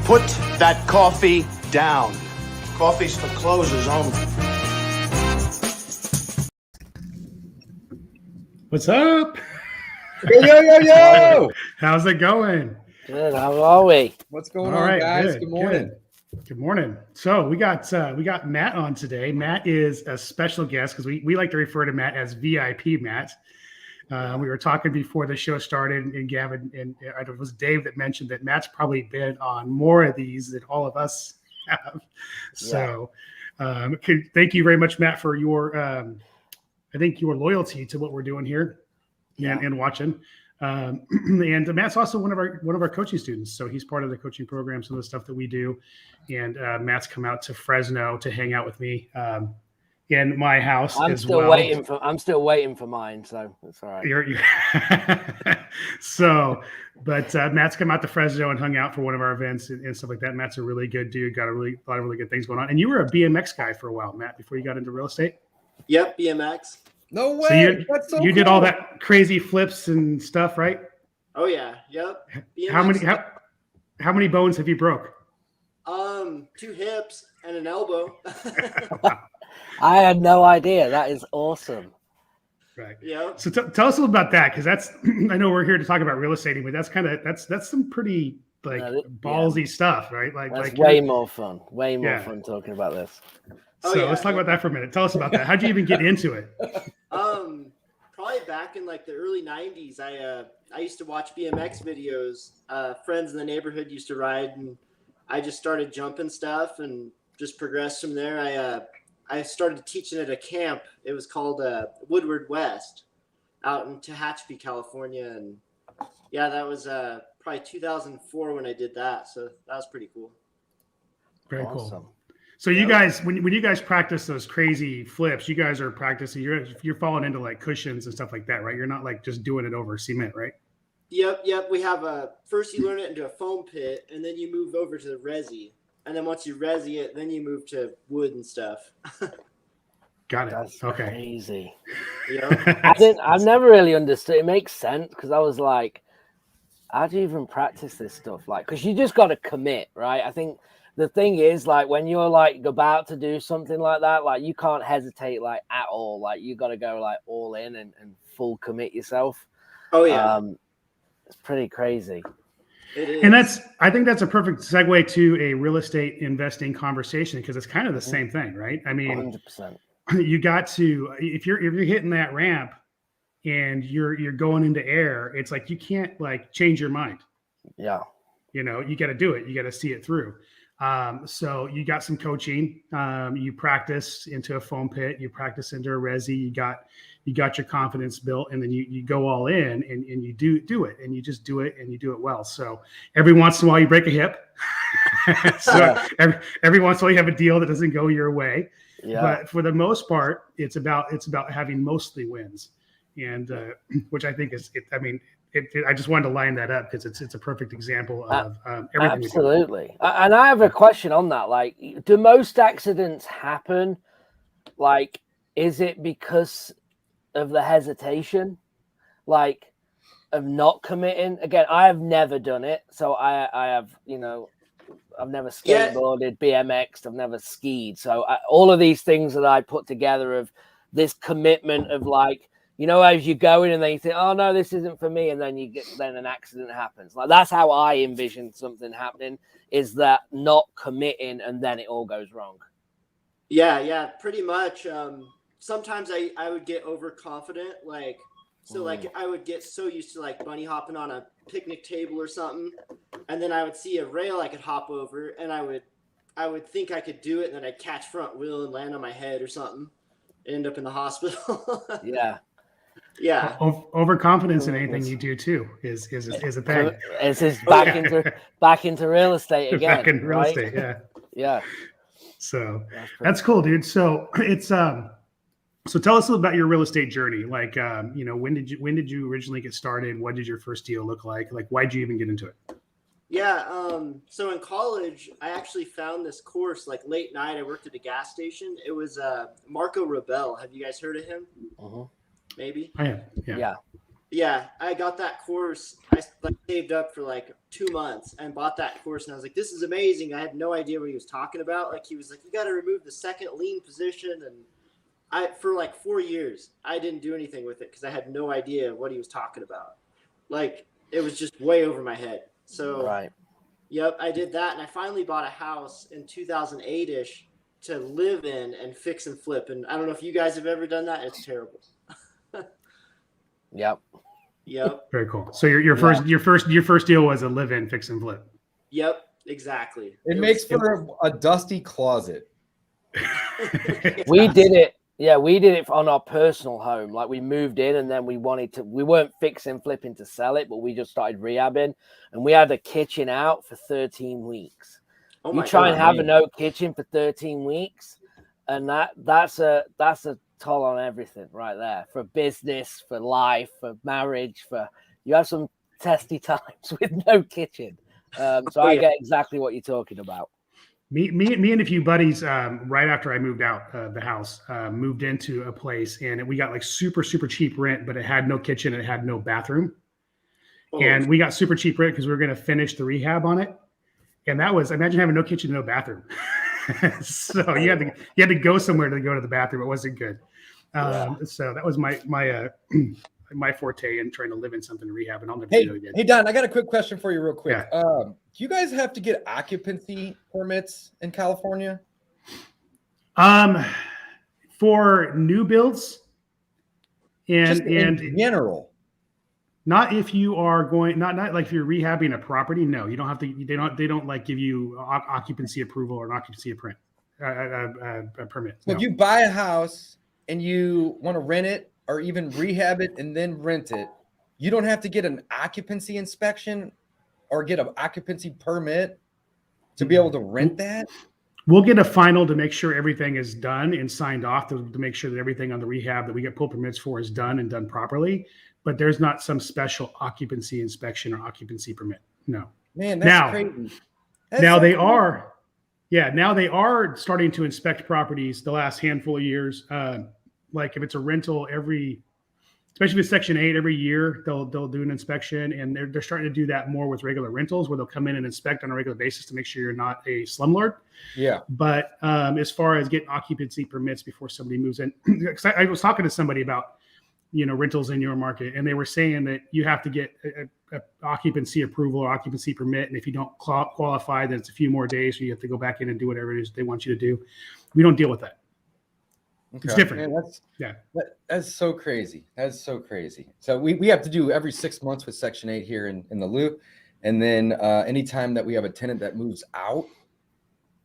Put that coffee down. Coffee's for closers only. What's up? Yo! How's it going? Good. How are we? What's going on, guys? Good morning. Good morning. So we got Matt on today. Matt is a special guest because we like to refer to Matt as VIP Matt. We were talking before the show started, and Gavin and it was Dave that mentioned that Matt's probably been on more of these than all of us have. So thank you very much, Matt, for your I think your loyalty to what we're doing here and watching. And Matt's also one of our coaching students, so he's part of the coaching program, some of the stuff that we do. And Matt's come out to Fresno to hang out with me in my house I'm as still well. I'm still waiting for mine, so it's all right. You're but Matt's come out to Fresno and hung out for one of our events and stuff like that. Matt's a really good dude, got a lot of really good things going on. And you were a BMX guy for a while, Matt, before you got into real estate. Yep, BMX. No way. So you did all that crazy flips and stuff, right? Oh yeah, yep. BMX. How many bones have you broke? 2 hips and an elbow. Wow. I had no idea. That is awesome. Right. Yeah. So tell us a little about that, because that's I know we're here to talk about real estate, but that's some pretty ballsy stuff, right? That's way more fun. Way more fun talking about this. So let's talk about that for a minute. Tell us about that. How'd you even get into it? Probably back in like the early 90s. I used to watch BMX videos. Friends in the neighborhood used to ride, and I just started jumping stuff and just progressed from there. I started teaching at a camp. It was called Woodward West out in Tehachapi, California. And yeah, that was probably 2004 when I did that. So that was pretty cool. Very cool. So you guys, when you guys practice those crazy flips, you guys are practicing, you're falling into like cushions and stuff like that, right? You're not like just doing it over cement, right? Yep. We have first you learn it into a foam pit, and then you move over to the resi. And then once you resi it, then you move to wood and stuff. Got it. That's okay. Crazy. Yeah. I've never really understood. It makes sense because I was like, how do you even practice this stuff? Like, because you just got to commit, right? I think the thing is, like, when you're like about to do something like that, like you can't hesitate like at all. Like you got to go like all in and full commit yourself. Oh yeah. It's pretty crazy. It is. And I think that's a perfect segue to a real estate investing conversation, because it's kind of the same thing, right? I mean, 100%. You got to, if you're hitting that ramp and you're going into air, it's like you can't like change your mind. Yeah. You got to do it. You got to see it through. So you got some coaching. You practice into a foam pit. You practice into a resi. You got your confidence built, and then you go all in and you do it, and you just do it, and you do it well. So every once in a while you break a hip. So every once in a while you have a deal that doesn't go your way. Yeah. But for the most part, it's about having mostly wins, and which I think is, I just wanted to line that up because it's a perfect example of everything. Absolutely. And I have a question on that. Like, do most accidents happen? Like, is it because of the hesitation, like of not committing? Again, I have never done it. So I have, I've never skateboarded, BMX'd, I've never skied. So all of these things that I put together of this commitment of like, as you go in and then you think, oh no, this isn't for me. And then then an accident happens. Like that's how I envision something happening, is that not committing and then it all goes wrong. Yeah, pretty much. Sometimes I would get overconfident. Like I would get so used to like bunny hopping on a picnic table or something. And then I would see a rail I could hop over, and I would think I could do it. And then I'd catch front wheel and land on my head or something. End up in the hospital. Yeah. Yeah. Overconfidence in anything you do too is a thing. It's just back into real estate again. Back in real estate, yeah. Yeah. So that's cool, dude. So it's so tell us about your real estate journey. Like when did you originally get started? What did your first deal look like? Like why'd you even get into it? Yeah. So in college, I actually found this course like late night. I worked at a gas station. It was Marco Rebel. Have you guys heard of him? Uh-huh. Maybe. I am. Yeah. Yeah, I got that course. I saved up for like 2 months and bought that course, and I was like, "This is amazing." I had no idea what he was talking about. Like, he was like, "You got to remove the second lean position," and for like 4 years, I didn't do anything with it because I had no idea what he was talking about. Like, it was just way over my head. So, right. Yep, I did that, and I finally bought a house in 2008-ish to live in and fix and flip. And I don't know if you guys have ever done that. It's terrible. Yep. Yep. Very cool. So your first deal was a live-in fix and flip. Yep. Exactly. It makes for a dusty closet. We did it. Yeah, we did it on our personal home. Like, we moved in and then we weren't fixing, flipping to sell it, but we just started rehabbing, and we had a kitchen out for 13 weeks. Oh you my try God, and have man. a no kitchen for 13 weeks, and that's a toll on everything right there, for business, for life, for marriage, you have some testy times with no kitchen. So I get exactly what you're talking about. Me and a few buddies, right after I moved out the house, moved into a place, and we got like super, super cheap rent, but it had no kitchen and it had no bathroom. Oh. And we got super cheap rent because we were going to finish the rehab on it. And that was, imagine having no kitchen and no bathroom. So you had to go somewhere to go to the bathroom. It wasn't good. So that was my forte in trying to live in something to rehab, and I'll never do it again. Hey, Don, I got a quick question for you real quick. Yeah. Do you guys have to get occupancy permits in California? For new builds and in general. Not if you are going, not like if you're rehabbing a property. No, you don't have to. They don't like give you occupancy approval or an occupancy permit. So if you buy a house and you want to rent it or even rehab it and then rent it, you don't have to get an occupancy inspection or get an occupancy permit to be able to rent that? We'll get a final to make sure everything is done and signed off to make sure that everything on the rehab that we get pull permits for is done and done properly. But there's not some special occupancy inspection or occupancy permit. No. Man, that's crazy. Now they are starting to inspect properties the last handful of years. Like if it's a rental especially with Section 8, every year they'll do an inspection, and they're starting to do that more with regular rentals, where they'll come in and inspect on a regular basis to make sure you're not a slumlord. Yeah. But as far as getting occupancy permits before somebody moves in, because I was talking to somebody about rentals in your market, and they were saying that you have to get a occupancy approval or occupancy permit, and if you don't qualify, then it's a few more days, so you have to go back in and do whatever it is they want you to do. We don't deal with that. Okay. It's different. Man, that's so crazy. That's so crazy. So we have to do every 6 months with Section 8 here in the Loop. And then anytime that we have a tenant that moves out,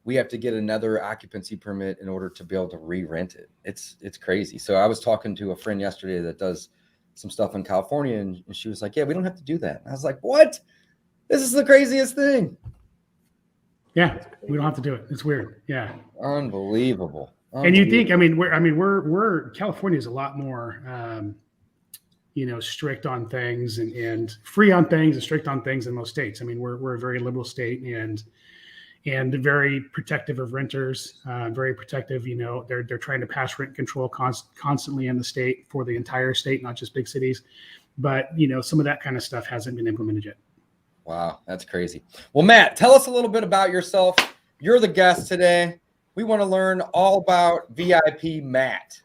we have to get another occupancy permit in order to be able to re-rent it. It's crazy. So I was talking to a friend yesterday that does some stuff in California, and she was like, yeah, we don't have to do that. And I was like, what? This is the craziest thing. Yeah, we don't have to do it. It's weird. Yeah. Unbelievable. And you think, we're California is a lot more, strict on things and free on things and strict on things than most states. I mean, we're a very liberal state and very protective of renters, very protective. They're trying to pass rent control constantly in the state for the entire state, not just big cities. But, some of that kind of stuff hasn't been implemented yet. Wow, that's crazy. Well, Matt, tell us a little bit about yourself. You're the guest today. We want to learn all about VIP Matt.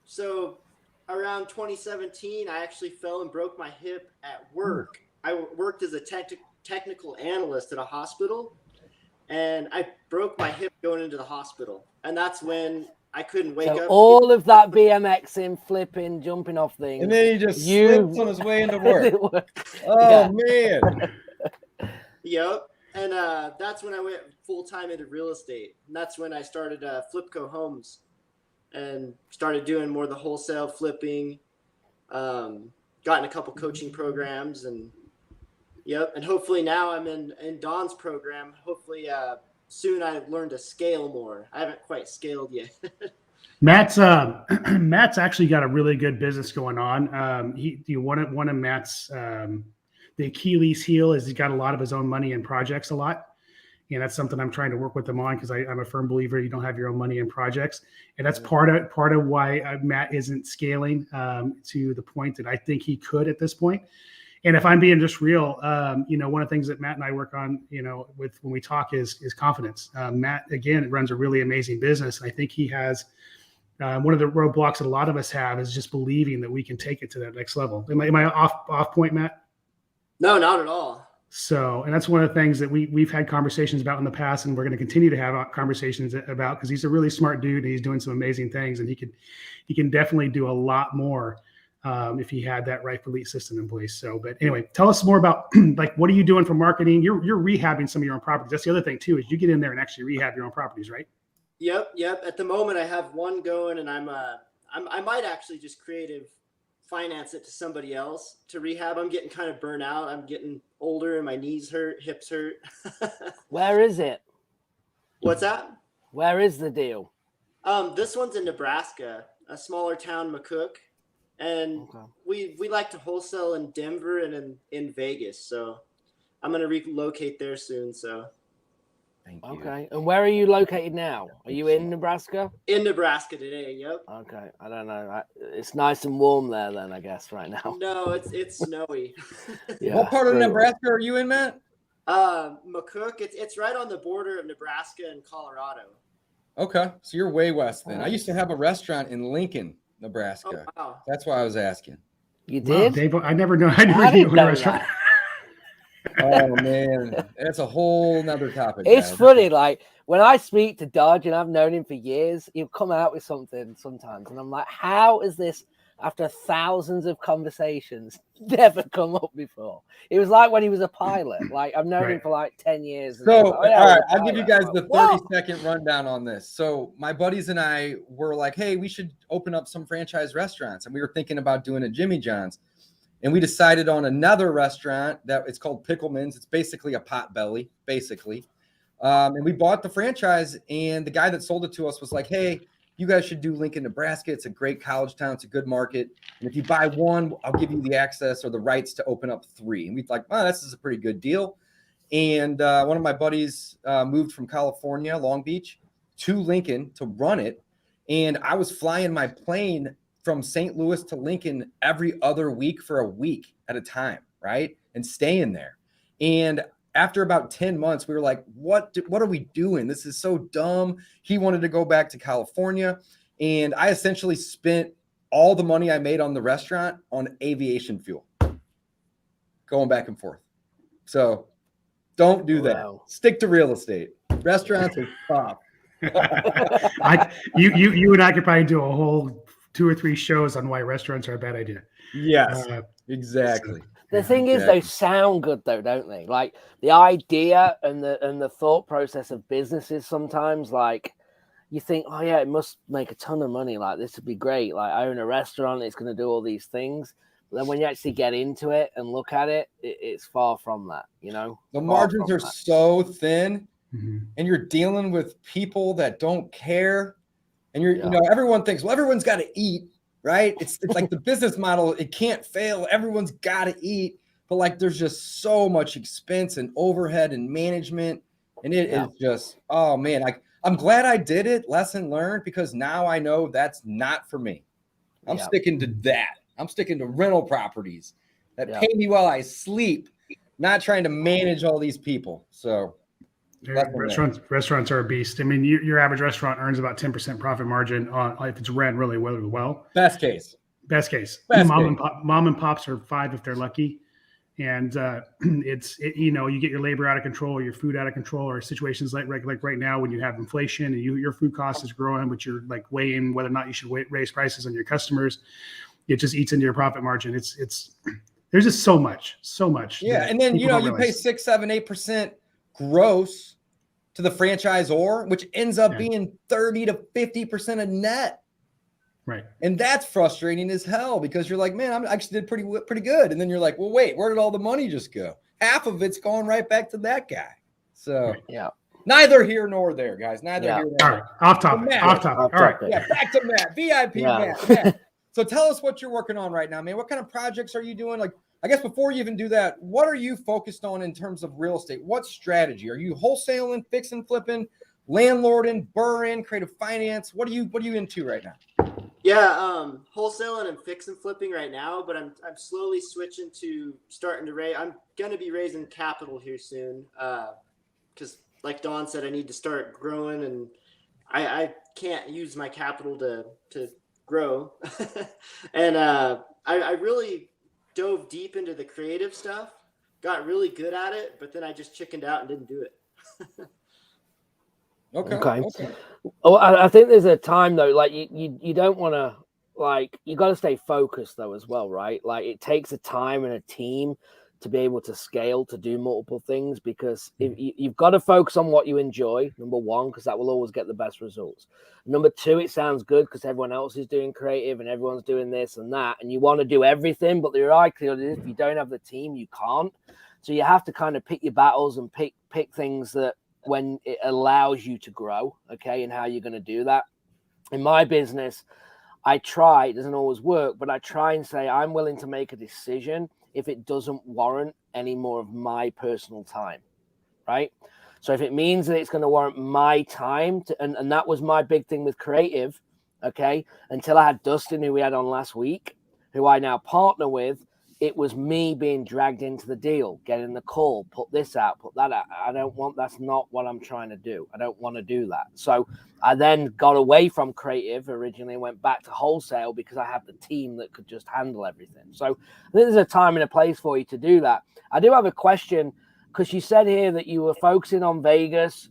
So around 2017, I actually fell and broke my hip at work. I worked as a technical analyst at a hospital, and I broke my hip going into the hospital. And that's when I couldn't wake up. All of that BMXing, flipping, jumping off things. And then he just slipped on his way into work. Man. Yep. And that's when I went full-time into real estate. And that's when I started Flipco Homes and started doing more of the wholesale flipping, gotten a couple coaching programs. And hopefully now I'm in Don's program. Hopefully soon I learn to scale more. I haven't quite scaled yet. Matt's actually got a really good business going on. One of Matt's the Achilles heel is he's got a lot of his own money in projects a lot. And that's something I'm trying to work with them on, because I'm a firm believer you don't have your own money in projects. And that's part of why Matt isn't scaling to the point that I think he could at this point. And if I'm being just real, one of the things that Matt and I work on, with when we talk is confidence. Matt, again, runs a really amazing business. And I think he has one of the roadblocks that a lot of us have is just believing that we can take it to that next level. Am I off point, Matt? No, not at all. So, and that's one of the things that we've had conversations about in the past, and we're going to continue to have conversations about, because he's a really smart dude and he's doing some amazing things, and he can definitely do a lot more if he had that right belief system in place. So, but anyway, tell us more about like, what are you doing for marketing? You're rehabbing some of your own properties. That's the other thing too, is you get in there and actually rehab your own properties, right? Yep. At the moment, I have one going, and I might actually just creative finance it to somebody else to rehab. I'm getting kind of burnt out. I'm getting older, and my knees hurt, hips hurt. Where is it? What's that? Where is the deal? This one's in Nebraska, a smaller town, McCook, and we like to wholesale in Denver and in Vegas. So I'm gonna relocate there soon. So. Thank you. Okay. And where are you located now? Are you in Nebraska? In Nebraska today. Yep. Okay. I don't know. It's nice and warm there then, I guess, right now. No, it's snowy. Yeah, what part of Nebraska are you in, Matt? McCook. It's right on the border of Nebraska and Colorado. Okay. So you're way west then. I used to have a restaurant in Lincoln, Nebraska. Oh, wow. That's why I was asking. You Wow, did? Dave, I never knew a restaurant. Oh man, that's a whole nother topic. It's guys. funny, like when I speak to Dodge, and I've known him for years, he'll come out with something sometimes, and I'm like, how is this, after thousands of conversations, never come up before? It was like when he was a pilot. Like, I've known him for like 10 years. So, like, all right, I'll give you guys the 30-second rundown on this. So my buddies and I were like, hey, we should open up some franchise restaurants, and we were thinking about doing a Jimmy John's. And we decided on another restaurant that it's called Pickleman's. It's basically a Potbelly, basically. And we bought the franchise, and the guy that sold it to us was like, hey, you guys should do Lincoln, Nebraska. It's a great college town. It's a good market. And if you buy one, I'll give you the access or the rights to open up 3. And we'd like, oh, this is a pretty good deal. And one of my buddies moved from California, Long Beach, to Lincoln to run it. And I was flying my plane from St. Louis to Lincoln every other week for a week at a time, right? And staying there. And after about 10 months, we were like, what are we doing? This is so dumb. He wanted to go back to California. And I essentially spent all the money I made on the restaurant on aviation fuel, going back and forth. So don't do that. Stick to real estate. Restaurants are tough. You and I could probably do a whole 2 or 3 shows on why restaurants are a bad idea. Yes, exactly. The thing is, they sound good though, don't they? Like the idea and the thought process of businesses sometimes, like you think, oh yeah, it must make a ton of money. Like this would be great. Like I own a restaurant, it's going to do all these things. But then when you actually get into it and look at it, it's far from that, The margins are so thin, and you're dealing with people that don't care. And everyone thinks, well, everyone's got to eat, right? It's like the business model, it can't fail. Everyone's got to eat. But like, there's just so much expense and overhead and management. And it is just, oh man, I'm glad I did it. Lesson learned, because now I know that's not for me. I'm sticking to that. I'm sticking to rental properties that pay me while I sleep, not trying to manage all these people. So restaurants are a beast. I mean, your average restaurant earns about 10% profit margin on if it's ran really well. Best case. Mom and pops are 5 if they're lucky, and you get your labor out of control, or your food out of control, or situations like right now when you have inflation and your food cost is growing, but you're like weighing whether or not you should raise prices on your customers. It just eats into your profit margin. It's there's just so much. Yeah, and then you pay 6, 7, 8% gross to the franchisor, which ends up being 30 to 50% of net. Right. And that's frustrating as hell, because you're like, man, I actually did pretty good. And then you're like, well, wait, where did all the money just go? Half of it's going right back to that guy. So neither here nor there, guys. Neither here nor there. All right. Off topic. All right. Yeah, back to Matt. VIP Matt. So tell us what you're working on right now, man. What kind of projects are you doing? Like, I guess before you even do that, what are you focused on in terms of real estate? What strategy? Are you wholesaling, fixing, flipping, landlording, burring, creative finance? What are you into right now? Yeah, wholesaling and fix and flipping right now, but I'm slowly switching to starting to raise. I'm gonna be raising capital here soon, because like Don said, I need to start growing, and I can't use my capital to grow. And I really dove deep into the creative stuff, got really good at it, but then I just chickened out and didn't do it. Okay. Oh, I think there's a time though, like you don't want to, like, you got to stay focused though as well, right? Like it takes a time and a team to be able to scale to do multiple things, because if you've got to focus on what you enjoy, number one, because that will always get the best results. Number two, it sounds good because everyone else is doing creative and everyone's doing this and that, and you want to do everything, but the likelihood is if you don't have the team, you can't. So you have to kind of pick your battles and pick things that when it allows you to grow, okay, and how you're going to do that. In my business, I try, it doesn't always work, but I try and say I'm willing to make a decision if it doesn't warrant any more of my personal time, right? So if it means that it's going to warrant my time, and that was my big thing with creative, okay, until I had Dustin, who we had on last week, who I now partner with, it was me being dragged into the deal, getting the call, put this out, put that out. That's not what I'm trying to do. I don't want to do that. So I then got away from creative originally and went back to wholesale because I had the team that could just handle everything. So I think there's a time and a place for you to do that. I do have a question, because you said here that you were focusing on Vegas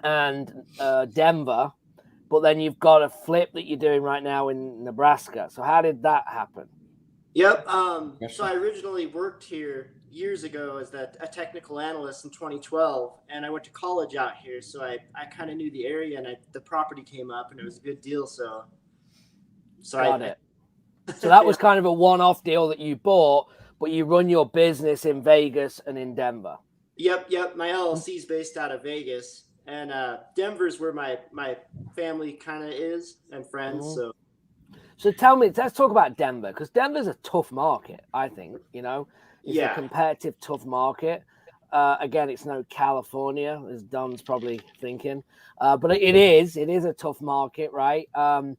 and Denver, but then you've got a flip that you're doing right now in Nebraska. So how did that happen? Yep. So I originally worked here years ago as a technical analyst in 2012, and I went to college out here, so I kind of knew the area, and the property came up, and it was a good deal. So Got it. So that was kind of a one-off deal that you bought, but you run your business in Vegas and in Denver. Yep. My LLC is based out of Vegas, and Denver's where my family kind of is and friends. Mm-hmm. So tell me, let's talk about Denver, because Denver's a tough market, I think, it's a competitive, tough market. Again, it's no California, as Don's probably thinking, but it is a tough market, right? And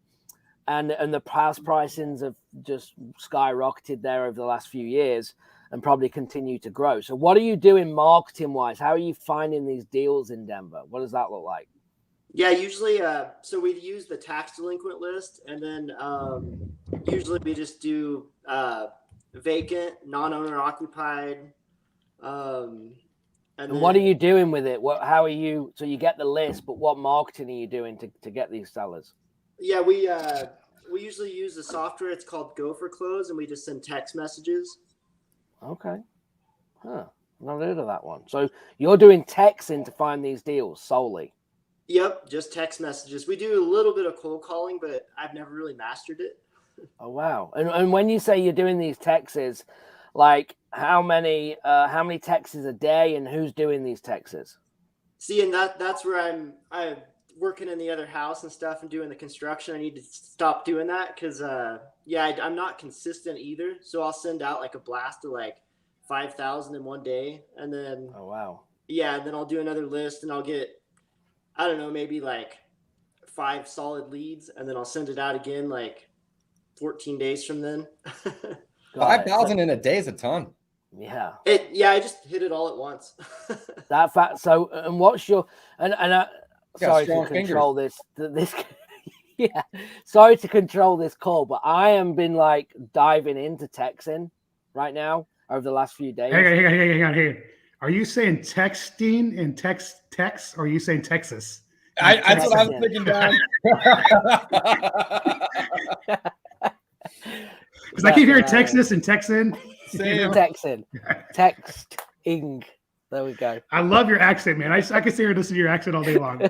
the house pricings have just skyrocketed there over the last few years and probably continue to grow. So what are you doing marketing-wise? How are you finding these deals in Denver? What does that look like? Yeah, usually, so we use the tax delinquent list, and then usually we just do vacant, non-owner occupied. And what are you doing with it? How are you? So you get the list, but what marketing are you doing to get these sellers? Yeah, we usually use the software. It's called Go for Close, and we just send text messages. Okay. Huh. I've not heard of that one. So you're doing texting to find these deals solely? Yep, just text messages. We do a little bit of cold calling, but I've never really mastered it. Oh, wow. And when you say you're doing these texts, like how many texts a day, and who's doing these texts? See, and that's where I'm working in the other house and stuff and doing the construction. I need to stop doing that because I'm not consistent either. So I'll send out like a blast of like 5,000 in one day, and then oh wow, yeah, and then I'll do another list, and I'll get, I don't know, maybe like 5 solid leads, and then I'll send it out again like 14 days from then. 5,000 in a day is a ton. Yeah. I just hit it all at once. That fact. So, and what's your sorry to control fingers. this yeah, sorry to control this call, but I am been like diving into texting right now over the last few days. Hang on. Are you saying texting and text, or are you saying Texas? That's what I was thinking, Don. Because I keep hearing Texas and Texan. Texting. Texting. There we go. I love your accent, man. I can sit here and listen to your accent all day long.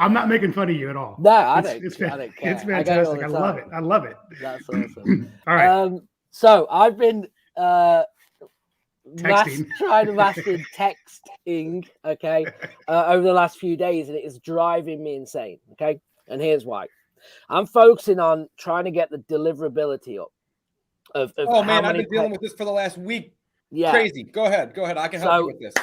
I'm not making fun of you at all. No, I don't care. It's fantastic. I love it. That's awesome. All right. So I've been trying to master texting, okay, over the last few days, and it is driving me insane, okay? And here's why. I'm focusing on trying to get the deliverability up. Oh man, how I've many been dealing with this for the last week. yeah. Crazy. Go ahead. I can help you with this.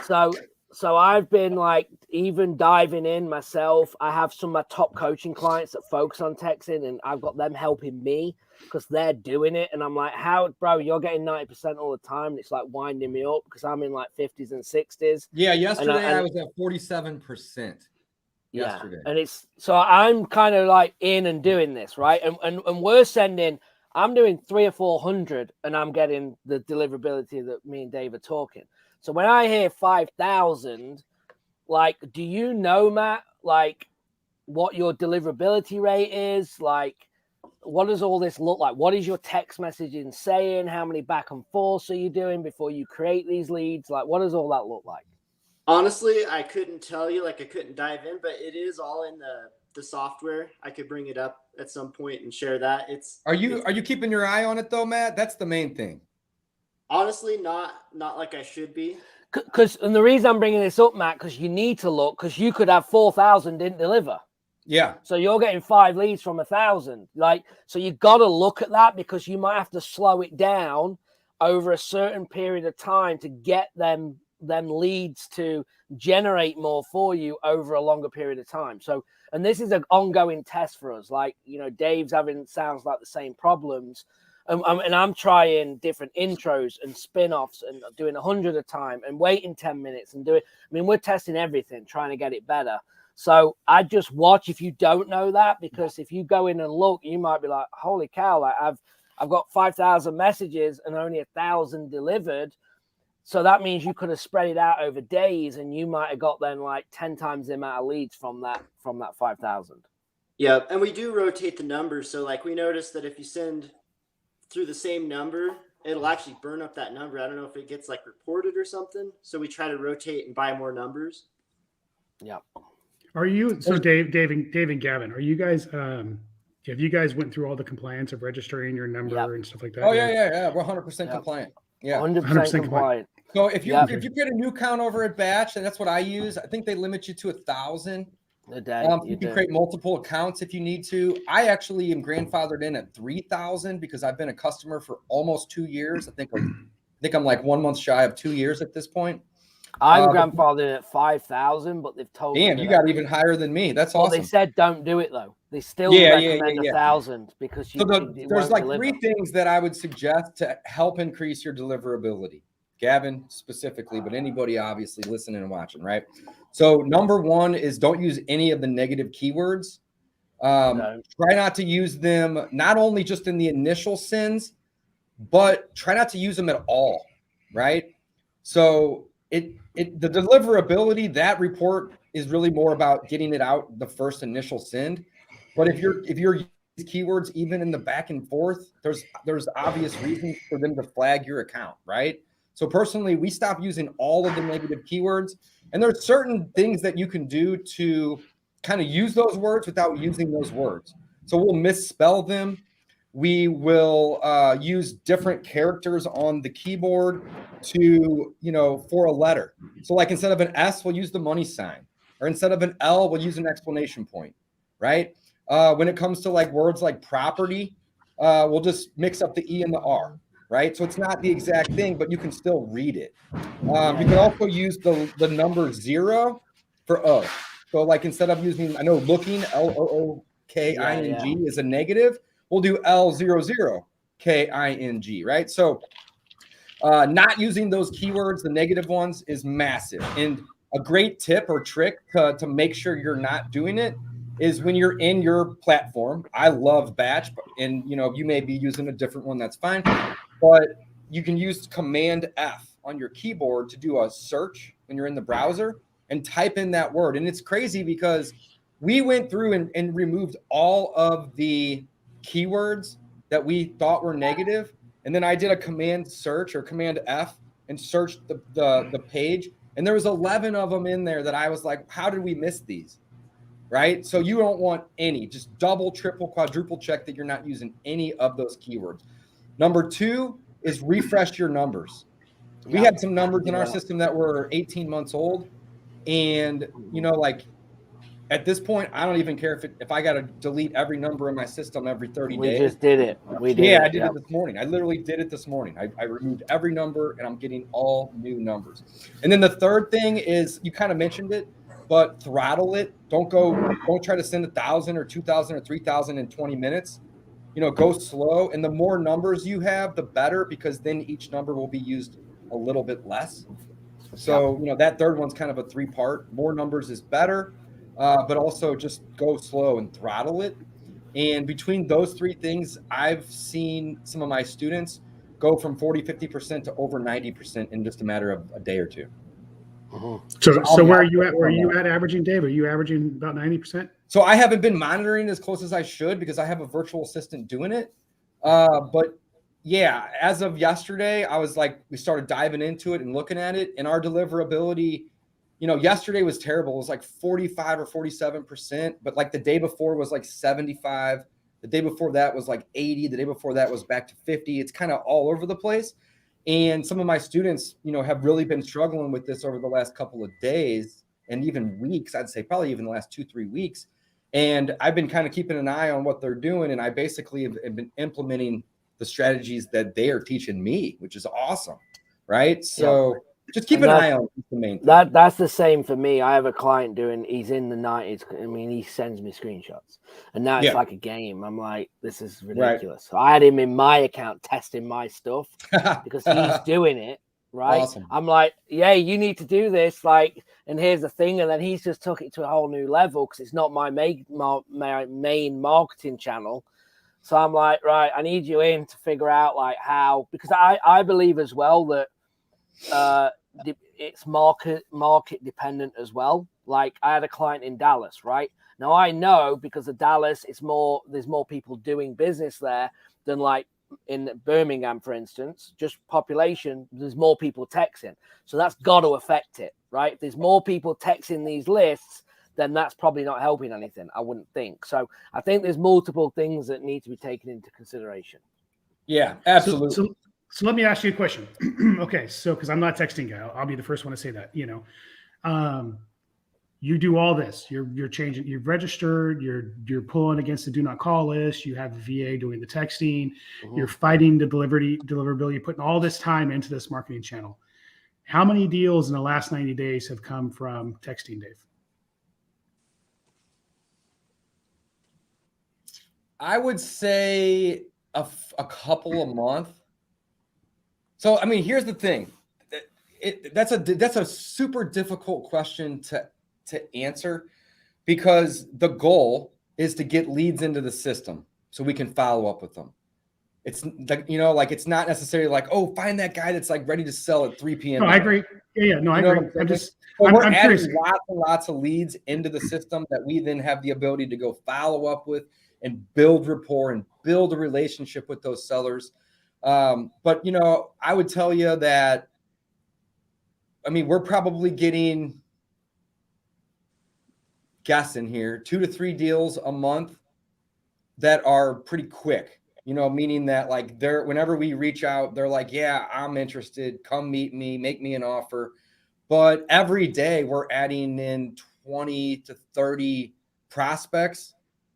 So I've been like even diving in myself. I have some of my top coaching clients that focus on texting, and I've got them helping me because they're doing it. And I'm like, how, bro, you're getting 90% all the time. And it's like winding me up because I'm in like 50s and 60s. Yeah, yesterday I was at 47%. Yesterday. And it's so I'm kind of like in and doing this, right? And we're sending, I'm doing 300 or 400 and I'm getting the deliverability that me and Dave are talking. So when I hear 5,000, like, do you know, Matt, like what your deliverability rate is? Like, what does all this look like? What is your text messaging saying? How many back and forths are you doing before you create these leads? Like, what does all that look like? Honestly, I couldn't tell you, like I couldn't dive in, but it is all in the software. I could bring it up at some point and share that. Are you keeping your eye on it though, Matt? That's the main thing. Honestly, not like I should be. And the reason I'm bringing this up, Matt, because you need to look, because you could have 4,000 didn't deliver. Yeah. So you're getting 5 leads from 1,000. Like, so you got to look at that because you might have to slow it down over a certain period of time to get them leads to generate more for you over a longer period of time. So, and this is an ongoing test for us. Like, you know, Dave's sounds like the same problems. And I'm trying different intros and spin-offs and doing 100 a time and waiting 10 minutes and doing, I mean, we're testing everything, trying to get it better. So I just watch if you don't know that, because if you go in and look, you might be like, holy cow, like I've got 5,000 messages and only 1,000 delivered. So that means you could have spread it out over days and you might have got then like 10 times the amount of leads from that 5,000. Yeah. And we do rotate the numbers. So like we noticed that if you send through the same number, it'll actually burn up that number. I don't know if it gets like reported or something. So we try to rotate and buy more numbers. Yeah. Are you, so Dave and Gavin, are you guys, have you guys went through all the compliance of registering your number and stuff like that? Oh yeah. We're 100% compliant. Yeah. 100% compliant. So if you get a new account over at Batch, and that's what I use, I think they limit you to 1,000 a day. You can create multiple accounts if you need to. I actually am grandfathered in at 3,000 because I've been a customer for almost 2 years. I think I'm like 1 month shy of 2 years at this point. I'm grandfathered at 5,000, but they've told me. Damn, you got even higher than me. That's awesome. They said don't do it though. They still recommend 1,000 because there's like 3 things that I would suggest to help increase your deliverability. Gavin specifically, but anybody obviously listening and watching, right? So number 1 is don't use any of the negative keywords. Try not to use them, not only just in the initial sends, but try not to use them at all, right? So the deliverability, that report is really more about getting it out the first initial send. But if you're using keywords even in the back and forth, there's obvious reasons for them to flag your account, right? So personally, we stopped using all of the negative keywords, and there's certain things that you can do to kind of use those words without using those words. So we'll misspell them. We will use different characters on the keyboard to, for a letter. So like instead of an S, we'll use the money sign, or instead of an L, we'll use an exclamation point, right? When it comes to like words like property, we'll just mix up the E and the R, right? So it's not the exact thing, but you can still read it. You can also use the number 0 for O. So like instead of using, I know looking, LOOKING is a negative, we'll do L00KING, right? So not using those keywords, the negative ones, is massive. And a great tip or trick to make sure you're not doing it is when you're in your platform. I love Batch, and you may be using a different one, that's fine. But you can use Command F on your keyboard to do a search when you're in the browser and type in that word. And it's crazy because we went through and removed all of the keywords that we thought were negative. And then I did a command search or Command F and searched the page. And there was 11 of them in there that I was like, how did we miss these? Right? So you don't want any. Just double, triple, quadruple check that you're not using any of those keywords. Number 2 is refresh your numbers. We had some numbers in our system that were 18 months old. And, like At this point, I don't even care if I got to delete every number in my system every 30 We days. just did it. We did Yeah, it. I did it this morning. I literally did it this morning. I removed every number and I'm getting all new numbers. And then the third thing is, you kind of mentioned it, but throttle it. Don't try to send 1,000 or 2,000 or 3,000 in 20 minutes. Go slow. And the more numbers you have, the better, because then each number will be used a little bit less. So, that third one's kind of a 3-part. More numbers is better, but also just go slow and throttle it. And between those 3 things, I've seen some of my students go from 40, 50% to over 90% in just a matter of a day or 2. So where are you at? Where are you at averaging, Dave? Are you averaging about 90%? So I haven't been monitoring as close as I should because I have a virtual assistant doing it. But yeah, as of yesterday, we started diving into it and looking at it, and our deliverability, yesterday was terrible. It was like 45 or 47%, but like the day before was like 75. The day before that was like 80. The day before that was back to 50. It's kind of all over the place. And some of my students, have really been struggling with this over the last couple of days and even weeks. I'd say probably even the last 2-3 weeks. And I've been kind of keeping an eye on what they're doing. And I basically have been implementing the strategies that they are teaching me, which is awesome. Right. So just keep an eye on the main thing. That's the same for me. I have a client he's in the 90s. I mean, he sends me screenshots, and now it's like a game. I'm like, this is ridiculous. Right. So I had him in my account testing my stuff because he's doing it. Right. Awesome. I'm like, yeah, you need to do this. Like, and here's the thing. And then he's just took it to a whole new level because it's not my main marketing channel. So I'm like, right, I need you in to figure out like how, because I believe as well that it's market dependent as well. Like I had a client in Dallas, right? Now I know because of Dallas, there's more people doing business there than like in Birmingham, for instance. Just population, there's more people texting. So that's got to affect it, right? If there's more people texting these lists, then that's probably not helping anything, I wouldn't think. So I think there's multiple things that need to be taken into consideration. Yeah, absolutely. So let me ask you a question. Okay, so because I'm not a texting guy, I'll be the first one to say that. You do all this. You're changing. You've registered. You're pulling against the do not call list. You have the VA doing the texting. Mm-hmm. You're fighting the deliverability. Putting all this time into this marketing channel. How many deals in the last 90 days have come from texting, Dave? I would say a couple a month. So, I mean, here's the thing. That's a super difficult question to answer because the goal is to get leads into the system so we can follow up with them. It's like, it's not necessarily like, oh, find that guy that's like ready to sell at 3 p.m. No, I agree. Yeah, no, I agree. We're adding curious. Lots and lots of leads into the system that we then have the ability to go follow up with and build rapport and build a relationship with those sellers. But, I would tell you that, I mean, we're probably getting, guessing here, 2 to 3 deals a month that are pretty quick, meaning that like whenever we reach out, they're like, yeah, I'm interested. Come meet me, make me an offer. But every day we're adding in 20 to 30 prospects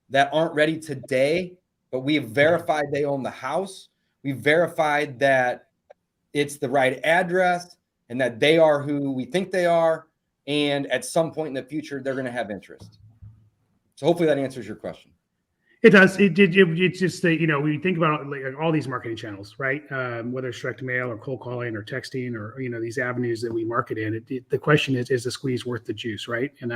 that aren't ready today, but we have verified they own the house. We've verified that it's the right address and that they are who we think they are. And at some point in the future, they're going to have interest. So hopefully that answers your question. It does. It's just that, when you think about like all these marketing channels, right? Whether it's direct mail or cold calling or texting or, these avenues that we market in, the question is the squeeze worth the juice, right? And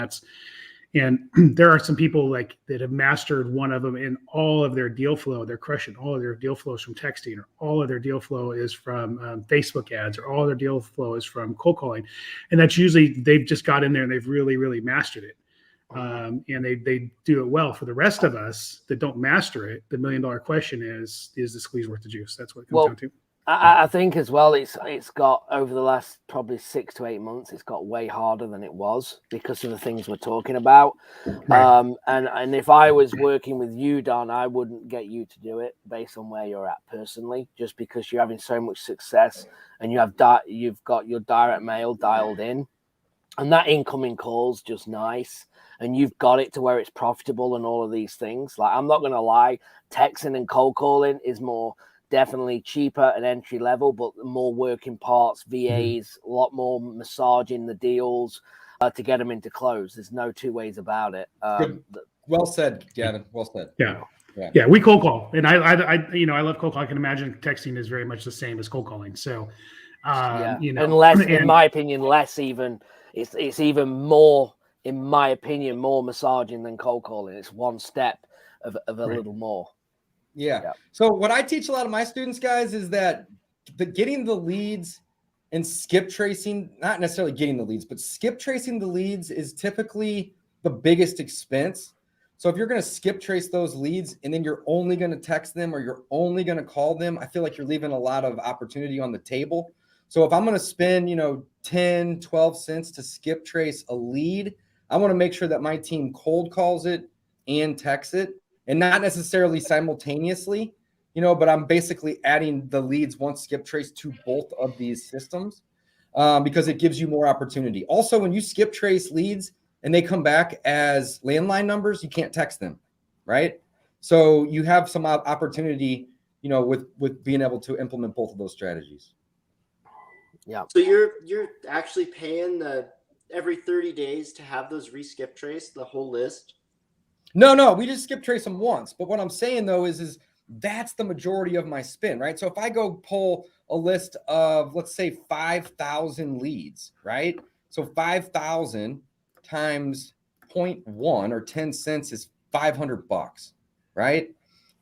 there are some people like that have mastered one of them in all of their deal flow. They're crushing all of their deal flows from texting, or all of their deal flow is from Facebook ads, or all of their deal flow is from cold calling. And that's usually they've just got in there and they've really, really mastered it. And they do it well. For the rest of us that don't master it, the $1 million question is the squeeze worth the juice? That's what it comes down to. I think as well, it's got over the last probably 6 to 8 months, it's got way harder than it was because of the things we're talking about. Right. And if I was working with you, Don, I wouldn't get you to do it based on where you're at personally, just because you're having so much success and you've got your direct mail dialed in. and that incoming call's just nice, and you've got it to where it's profitable and all of these things. Like, I'm not going to lie, texting and cold calling is more definitely cheaper and entry level, but more working parts, VAs, a lot more massaging the deals to get them into close. There's no two ways about it. Well said, Gavin. Well said. Yeah, we cold call, and I love cold call. I can imagine texting is very much the same as cold calling. So, unless, in my opinion, less even. It's even more, in my opinion, more massaging than cold calling. It's one step of a little more. Yeah. So what I teach a lot of my students, guys, is that getting the leads and skip tracing, not necessarily getting the leads, but skip tracing the leads is typically the biggest expense. So if you're going to skip trace those leads and then you're only going to text them or you're only going to call them, I feel like you're leaving a lot of opportunity on the table. So if I'm going to spend, 10, 12 cents to skip trace a lead, I want to make sure that my team cold calls it and texts it, and not necessarily simultaneously, but I'm basically adding the leads once skip trace to both of these systems because it gives you more opportunity. Also, when you skip trace leads and they come back as landline numbers, you can't text them, right? So you have some opportunity, with being able to implement both of those strategies. Yeah. So you're actually paying every 30 days to have those re-skip trace the whole list? No, we just skip trace them once. But what I'm saying though is that's the majority of my spin, right? So if I go pull a list of, let's say 5,000 leads, right? So 5,000 times 0.1 or 10 cents is $500, right?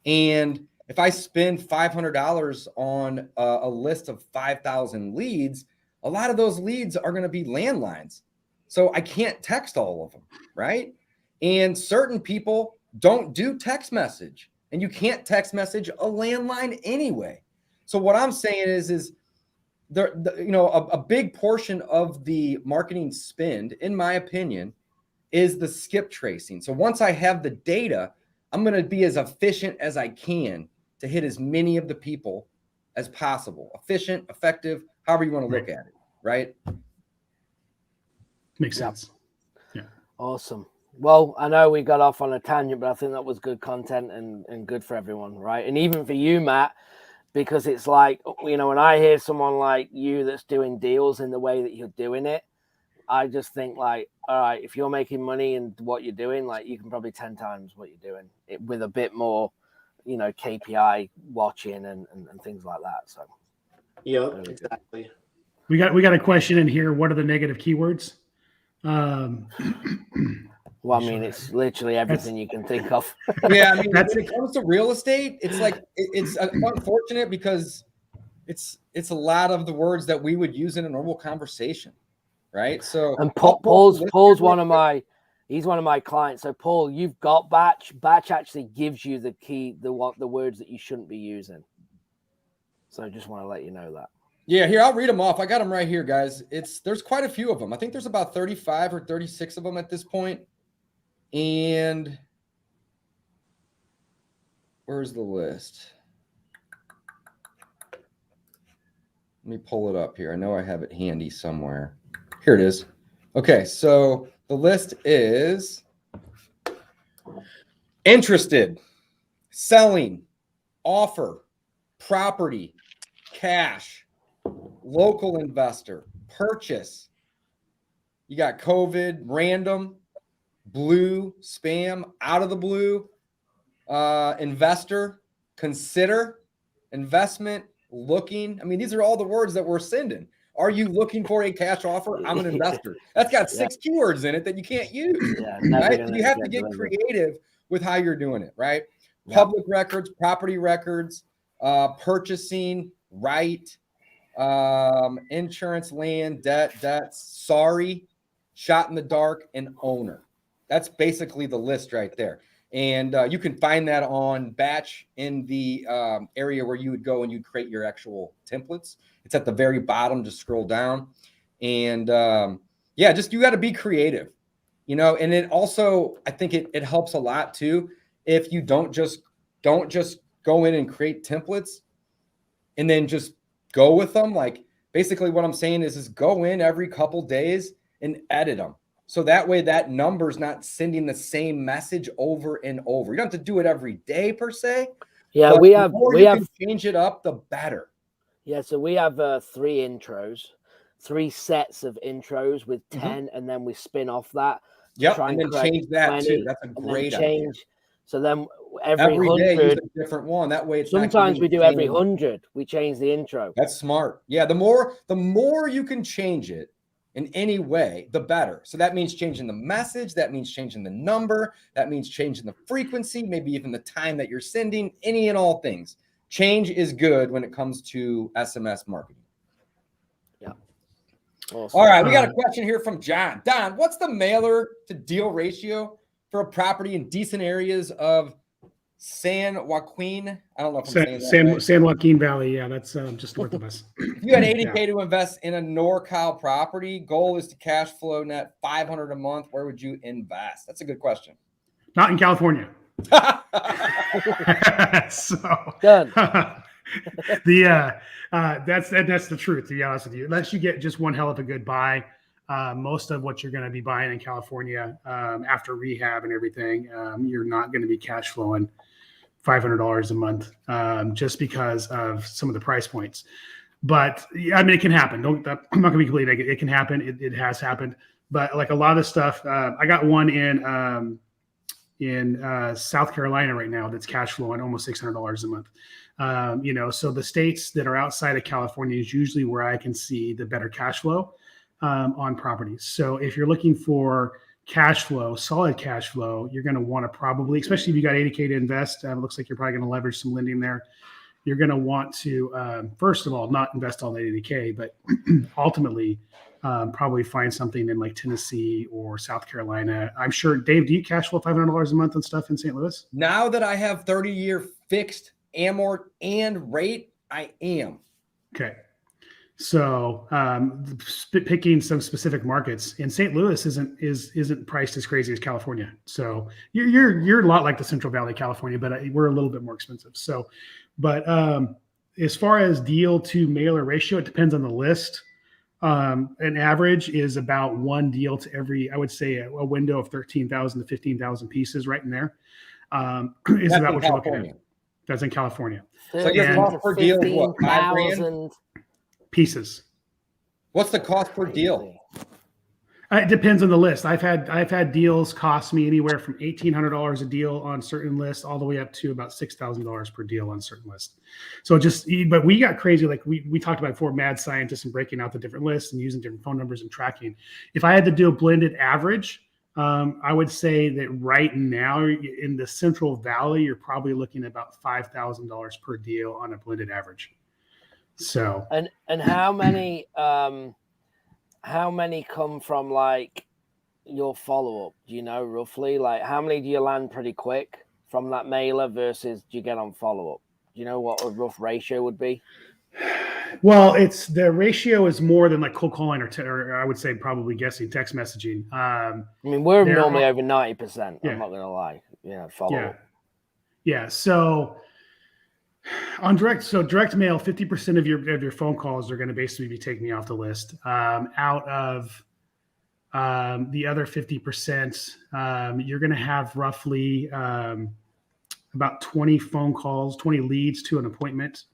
And if I spend $500 on a list of 5,000 leads, a lot of those leads are going to be landlines. So I can't text all of them, right? And certain people don't do text message, and you can't text message a landline anyway. So what I'm saying is a big portion of the marketing spend, in my opinion, is the skip tracing. So once I have the data, I'm going to be as efficient as I can to hit as many of the people as possible. Efficient, effective, however you want to look at it, right? Makes sense. Yeah. Awesome. Well, I know we got off on a tangent, but I think that was good content and good for everyone, right? And even for you, Matt, because it's like, when I hear someone like you that's doing deals in the way that you're doing it, I just think like, all right, if you're making money and what you're doing, like you can probably 10 times what you're doing with a bit more, KPI watching and things like that. So, yeah, exactly. We got a question in here. What are the negative keywords? Well, I mean, it's literally everything you can think of. Yeah, I mean, when it comes to real estate, it's like it's unfortunate because it's a lot of the words that we would use in a normal conversation, right? So, and Paul's one of my clients. So, Paul, you've got Batch. Batch actually gives you the key, the words that you shouldn't be using. So, I just want to let you know that. Yeah, here, I'll read them off. I got them right here, guys. There's quite a few of them. I think there's about 35 or 36 of them at this point. And where's the list? Let me pull it up here. I know I have it handy somewhere. Here it is. Okay, so the list is interested, selling, offer, property, cash, local investor, purchase. You got COVID, random, blue, spam, out of the blue, investor, consider, investment, looking. I mean, these are all the words that we're sending. Are you looking for a cash offer? I'm an investor. That's got 6 keywords in it that you can't use. Right? You have to get creative with how you're doing it, right? Yeah. Public records, property records, purchasing, right, insurance, land, debts, sorry, shot in the dark, and owner. That's basically the list right there. And you can find that on Batch in the area where you would go and you'd create your actual templates. It's at the very bottom. Just scroll down. And just you got to be creative, and it also, I think it helps a lot too. If you don't just go in and create templates and then just go with them. Like basically what I'm saying is go in every couple days and edit them. So that way that number's not sending the same message over and over. You don't have to do it every day per se. Yeah, but we the have more you can change it up, the better. Yeah, so we have 3 intros, 3 sets of intros with 10, and then we spin off that. Yep, and then change that too. That's a great idea. So then every day, 100, use a different one. That way, it's sometimes we do every 100. We change the intro. That's smart. Yeah, the more you can change it in any way, the better. So that means changing the message. That means changing the number. That means changing the frequency, maybe even the time that you're sending. Any and all things. Change is good when it comes to SMS marketing. Yeah. Awesome. All right, we got a question here from John. Don, what's the mailer to deal ratio for a property in decent areas of San Joaquin? I don't know if I'm saying that right. San Joaquin Valley. Yeah, that's just north of us. If you had $80K to invest in a NorCal property, goal is to cash flow net $500 a month. Where would you invest? That's a good question. Not in California. So done. That's the truth, to be honest with you. Unless you get just one hell of a good buy, most of what you're going to be buying in California after rehab and everything, you're not going to be cash flowing $500 a month just because of some of the price points. But I mean, it can happen. I'm not going to be completely negative. It can happen. It has happened. But like a lot of stuff, I got one in South Carolina right now that's cash flowing almost $600 a month. So the states that are outside of California is usually where I can see the better cash flow on properties. So if you're looking for cash flow, solid cash flow, you're going to want to probably, especially if you got $80K to invest, it looks like you're probably going to leverage some lending there. You're going to want to, first of all, not invest all that $80K, but ultimately probably find something in like Tennessee or South Carolina. I'm sure, Dave, do you cash flow $500 a month and stuff in St. Louis? Now that I have 30-year fixed amort and rate, I am. Okay. So picking some specific markets in St. Louis isn't priced as crazy as California. So you're a lot like the Central Valley, California, but we're a little bit more expensive. So, but as far as deal to mailer ratio, it depends on the list. An average is about one deal to every, I would say a window of 13,000 to 15,000 pieces right in there. Is about what you're looking at. That's in California. So your cost per deal is what, $5,000? Pieces. What's the cost per deal? It depends on the list. I've had deals cost me anywhere from $1,800 a deal on certain lists, all the way up to about $6,000 per deal on certain lists. So but we got crazy. Like we talked about before, mad scientists and breaking out the different lists and using different phone numbers and tracking. If I had to do a blended average, I would say that right now in the Central Valley, you're probably looking at about $5,000 per deal on a blended average. So and how many come from like your follow-up? Do you know roughly? Like how many do you land pretty quick from that mailer versus do you get on follow-up? Do you know what a rough ratio would be? Well, the ratio is more than like cold calling or I would say probably guessing text messaging. I mean, we're normally over 90%. Yeah. I'm not gonna lie. Follow-up. Yeah. So on direct mail, 50% of your phone calls are going to basically be taking me off the list. Out of the other 50%, you're going to have roughly about 20 phone calls, 20 leads to an appointment,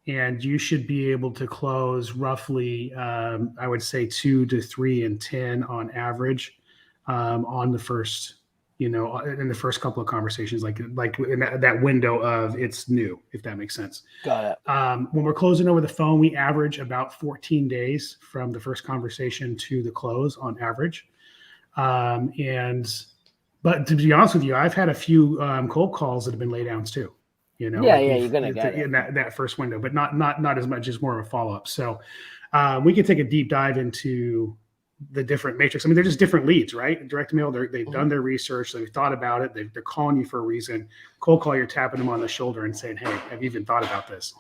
and you should be able to close roughly, I would say 2 to 3 in 10 on average on the first. In the first couple of conversations, like in that window of it's new, if that makes sense. Got it. When we're closing over the phone, we average about 14 days from the first conversation to the close on average. But to be honest with you, I've had a few cold calls that have been laydowns too. You're gonna get it in that first window, but not as much, just more of a follow up. So we could take a deep dive into the different matrix. I mean, they're just different leads, right? Direct mail, they've done their research, they've thought about it, they're calling you for a reason. Cold call, you're tapping them on the shoulder and saying, hey, have you even thought about this?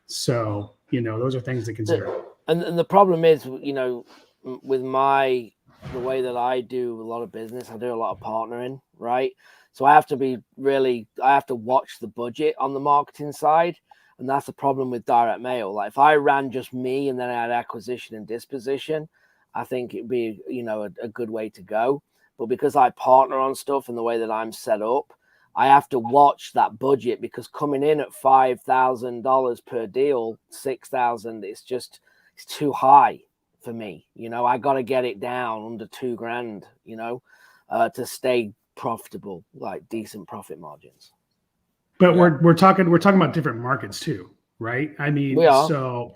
So, those are things to consider. And the problem is, with the way that I do a lot of business, I do a lot of partnering, right? So I have to watch the budget on the marketing side. And that's the problem with direct mail. Like if I ran just me and then I had acquisition and disposition, I think it'd be, a good way to go. But because I partner on stuff and the way that I'm set up, I have to watch that budget, because coming in at $5,000 per deal, 6,000, it's too high for me. I got to get it down under $2,000, to stay profitable, like decent profit margins. But we're talking about different markets too, right? I mean, We are. so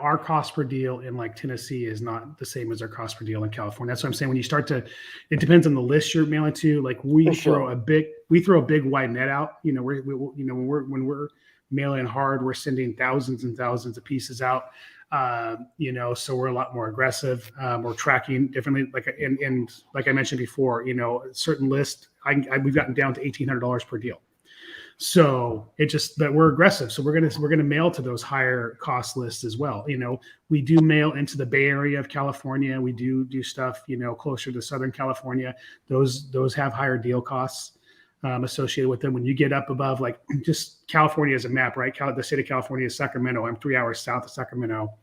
our cost per deal in like Tennessee is not the same as our cost per deal in California. That's what I'm saying. When you start to, it depends on the list you're mailing to. Like we throw a big wide net out. When we're mailing hard, we're sending thousands and thousands of pieces out. So we're a lot more aggressive. We're tracking differently. And like I mentioned before, certain lists, we've gotten down to $1,800 per deal. So that we're aggressive. So we're gonna mail to those higher cost lists as well. We do mail into the Bay Area of California. We do stuff, closer to Southern California. Those have higher deal costs associated with them. When you get up above, like just California as a map, right? The state of California is Sacramento. I'm 3 hours south of Sacramento,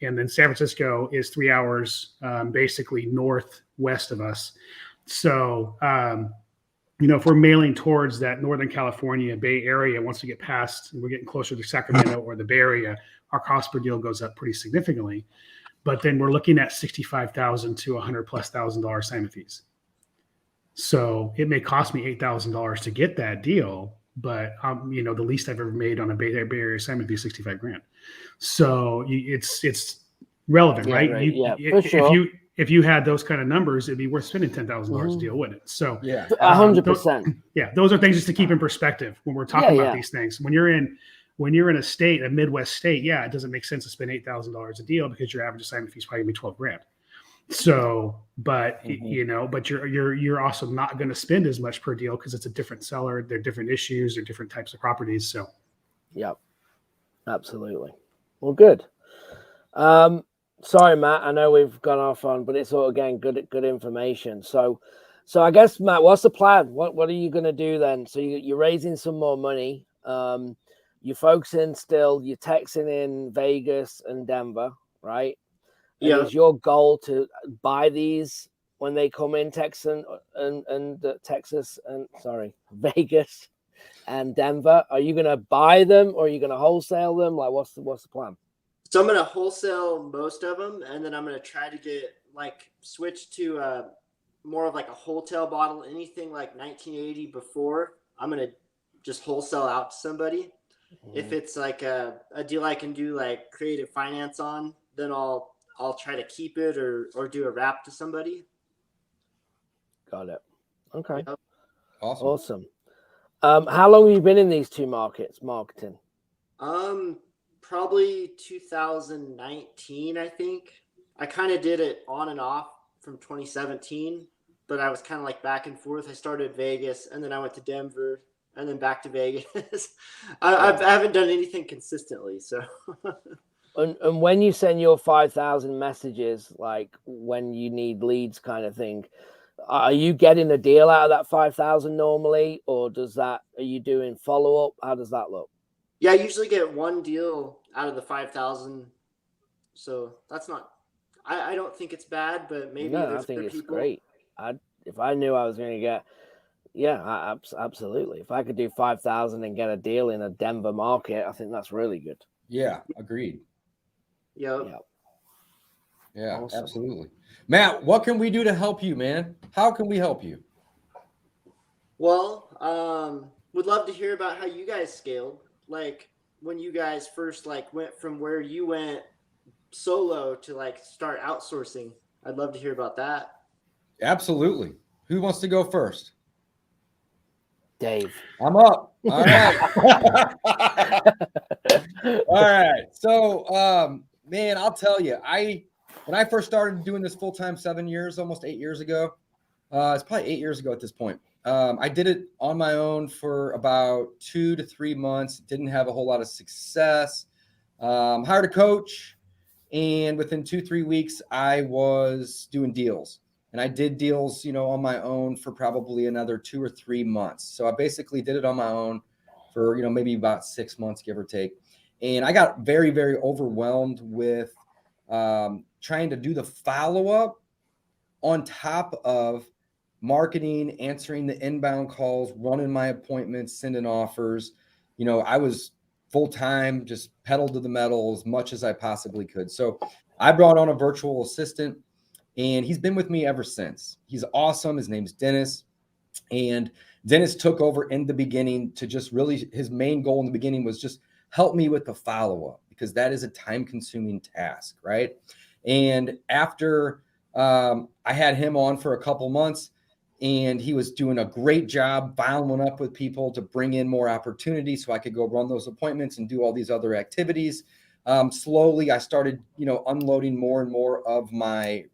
and then San Francisco is 3 hours basically northwest of us. So if we're mailing towards that Northern California Bay Area, once we get past, we're getting closer to Sacramento or the Bay Area, our cost per deal goes up pretty significantly. But then we're looking at $65,000 to $100,000+ assignment fees. So it may cost me $8,000 to get that deal, but the least I've ever made on a Bay Area assignment fee is $65,000. So it's relevant, right? For sure. If you had those kind of numbers, it'd be worth spending $10,000 a deal, wouldn't it? So 100%. Those are things just to keep in perspective when we're talking about these things. When you're in a state, a Midwest state, it doesn't make sense to spend $8,000 a deal, because your average assignment fee is probably gonna be $12,000. So, but you're also not going to spend as much per deal, because it's a different seller. They're different issues, they're different types of properties. So, yep, absolutely. Well, good. Sorry, Matt, I know we've gone off on, but it's all, again, good information. So I guess, Matt, what's the plan? What are you going to do then? So you're raising some more money. You're focusing still, you're texting in Vegas and Denver, right? Yeah. Is your goal to buy these when they come in, Texas and Vegas and Denver? Are you going to buy them, or are you going to wholesale them? Like, what's the plan? So I'm going to wholesale most of them, and then I'm going to try to get switch to more of like a wholesale bottle. Anything like 1980 before, I'm going to just wholesale out to somebody. Mm-hmm. If it's like a deal I can do like creative finance on, then I'll try to keep it or do a wrap to somebody. Got it. Okay. Yep. Awesome. How long have you been in these two markets marketing? Probably 2019, I think. I kind of did it on and off from 2017, but I was kind of like back and forth. I started Vegas, and then I went to Denver, and then back to Vegas. I haven't done anything consistently, so. And when you send your 5,000 messages, like when you need leads kind of thing, are you getting a deal out of that 5,000 normally, or are you doing follow-up? How does that look? Yeah, I usually get one deal out of the 5,000. So that's not, I don't think it's bad, but maybe I think it's great. If I knew I was going to get, absolutely. If I could do 5,000 and get a deal in a Denver market, I think that's really good. Yeah, agreed. Yep. Yeah, awesome. Absolutely. Matt, what can we do to help you, man? How can we help you? Well, would love to hear about how you guys scaled. Like when you guys first went from where you went solo to start outsourcing. I'd love to hear about that. Absolutely. Who wants to go first? Dave. I'm up. All right. All right. So, man, I'll tell you, when I first started doing this full-time 7 years, almost 8 years ago, it's probably 8 years ago at this point. I did it on my own for about 2 to 3 months. Didn't have a whole lot of success. Hired a coach, and within 2-3 weeks, I was doing deals. And I did deals, on my own for probably another 2 or 3 months. So I basically did it on my own for, maybe about 6 months, give or take. And I got very, very overwhelmed with trying to do the follow-up on top of marketing, answering the inbound calls, running my appointments, sending offers. You know, I was full-time, just pedal to the metal as much as I possibly could. So I brought on a virtual assistant, and he's been with me ever since. He's awesome. His name's Dennis. And Dennis took over in the beginning to just really, his main goal in the beginning was just help me with the follow-up, because that is a time-consuming task, right? And after I had him on for a couple months, and he was doing a great job following up with people to bring in more opportunities so I could go run those appointments and do all these other activities. Slowly, I started, you know, unloading more and more of my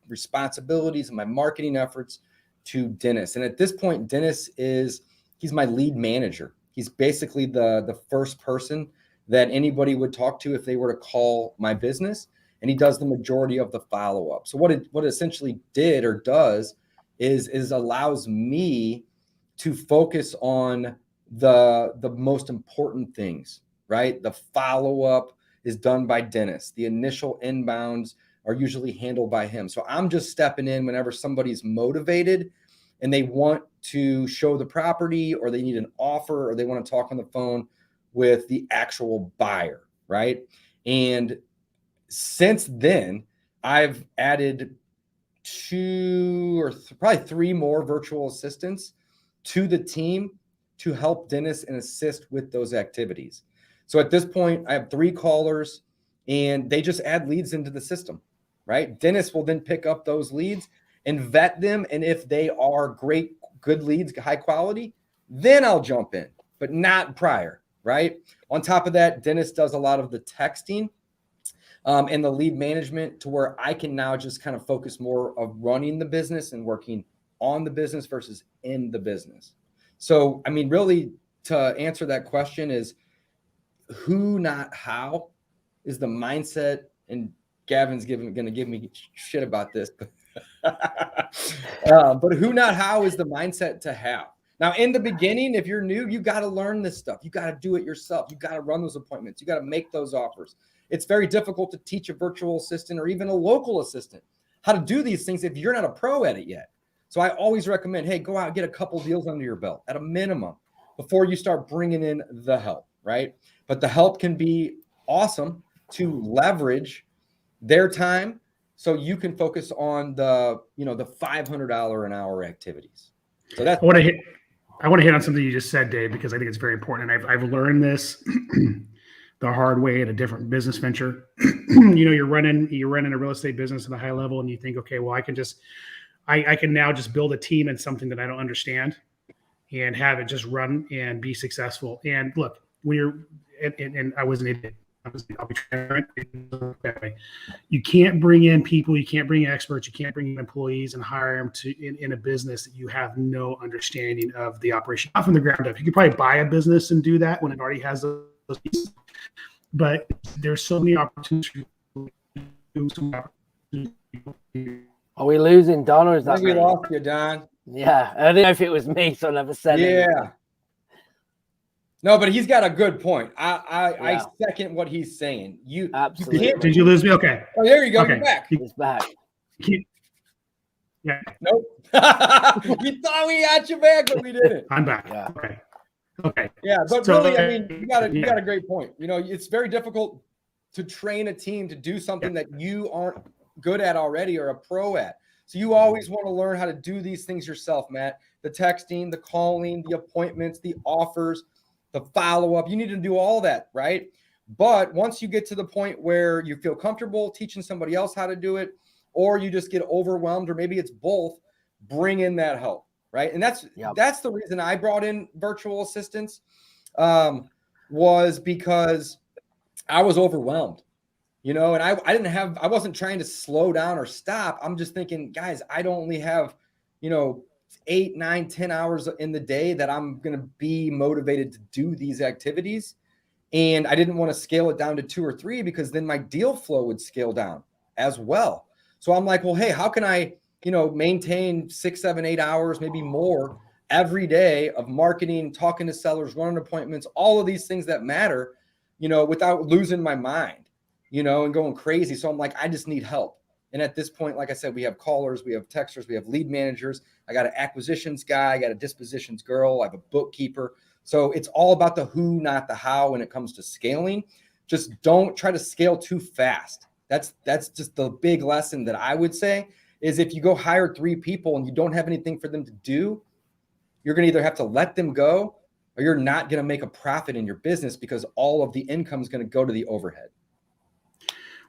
responsibilities and my marketing efforts to Dennis. And at this point, Dennis he's my lead manager. He's basically the first person that anybody would talk to if they were to call my business. And he does the majority of the follow-up. So what it essentially did or does is allows me to focus on the most important things, right? The follow-up is done by Dennis. The initial inbounds are usually handled by him. So I'm just stepping in whenever somebody's motivated and they want to show the property, or they need an offer, or they want to talk on the phone with the actual buyer, right? And since then, I've added probably three more virtual assistants to the team to help Dennis and assist with those activities. So at this point, I have 3 callers, and they just add leads into the system, right? Dennis will then pick up those leads and vet them. And if they are good leads, high quality, then I'll jump in, but not prior, right? On top of that, Dennis does a lot of the texting and the lead management, to where I can now just kind of focus more of running the business and working on the business versus in the business. So, I mean, really, to answer that question is who, not how, is the mindset. And Gavin's going to give me shit about this, but who, not how, is the mindset to have. Now, in the beginning, if you're new, you got to learn this stuff. You got to do it yourself. You got to run those appointments. You got to make those offers. It's very difficult to teach a virtual assistant or even a local assistant how to do these things if you're not a pro at it yet. So I always recommend, hey, go out and get a couple deals under your belt at a minimum before you start bringing in the help, right? But the help can be awesome to leverage their time so you can focus on the $500 an hour activities. So that's I want to hit on something you just said, Dave, because I think it's very important. And I've learned this the hard way in a different business venture. You're running a real estate business at a high level, and you think, okay, well, I can now just build a team in something that I don't understand and have it just run and be successful. And look, when you're, and I was an idiot. I'll be transparent. You can't bring in people, you can't bring in experts, you can't bring in employees and hire them in a business that you have no understanding of the operation, not from the ground up. You could probably buy a business and do that when it already has those pieces. But there's so many opportunities. Are we losing Don, or is I that think we me? lost you, Don. Yeah, I don't know if it was me, so I never said it. Yeah. No, but he's got a good point. I second what he's saying. You Absolutely. Did you lose me? Okay. Oh, there you go. Okay. You're back. He's back. Yeah, Nope. We thought we had you back, but we didn't. I'm back. Yeah. Okay. Yeah, but So, really, I mean, you got a great point. It's very difficult to train a team to do something that you aren't good at already or a pro at. So you always want to learn how to do these things yourself, Matt. The texting, the calling, the appointments, the offers, the follow-up. You need to do all that, right? But once you get to the point where you feel comfortable teaching somebody else how to do it, or you just get overwhelmed, or maybe it's both, bring in that help, right? And that's the reason I brought in virtual assistants, was because I was overwhelmed, and I wasn't trying to slow down or stop. I'm just thinking, guys, I don't only have, 8, 9, 10 hours in the day that I'm going to be motivated to do these activities. And I didn't want to scale it down to 2 or 3, because then my deal flow would scale down as well. So I'm like, well, hey, how can I, maintain 6, 7, 8 hours, maybe more every day of marketing, talking to sellers, running appointments, all of these things that matter, without losing my mind, and going crazy. So I'm like, I just need help. And at this point, like I said, we have callers, we have texters, we have lead managers. I got an acquisitions guy, I got a dispositions girl, I have a bookkeeper. So it's all about the who, not the how when it comes to scaling. Just don't try to scale too fast. That's just the big lesson that I would say is if you go hire 3 people and you don't have anything for them to do, you're going to either have to let them go or you're not going to make a profit in your business because all of the income is going to go to the overhead.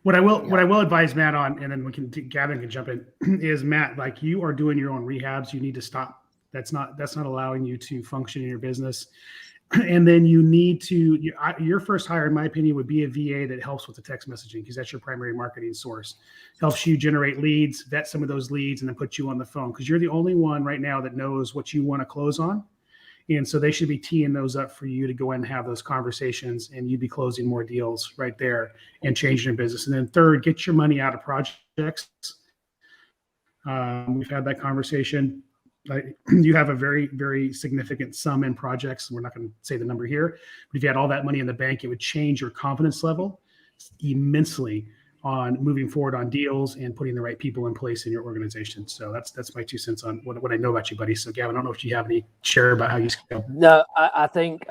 What I will advise Matt on, and then Gavin can jump in, is Matt, like you are doing your own rehabs. You need to stop. That's not allowing you to function in your business. And then you need to, your first hire, in my opinion, would be a VA that helps with the text messaging because that's your primary marketing source. Helps you generate leads, vet some of those leads, and then put you on the phone because you're the only one right now that knows what you want to close on. And so they should be teeing those up for you to go in and have those conversations, and you'd be closing more deals right there and changing your business. And then third, get your money out of projects. We've had that conversation. You have a very, very significant sum in projects. We're not going to say the number here, but if you had all that money in the bank, it would change your confidence level immensely on moving forward on deals and putting the right people in place in your organization. So that's my 2 cents on what I know about you, buddy. So Gavin, I don't know if you have any share about how you scale. No, I think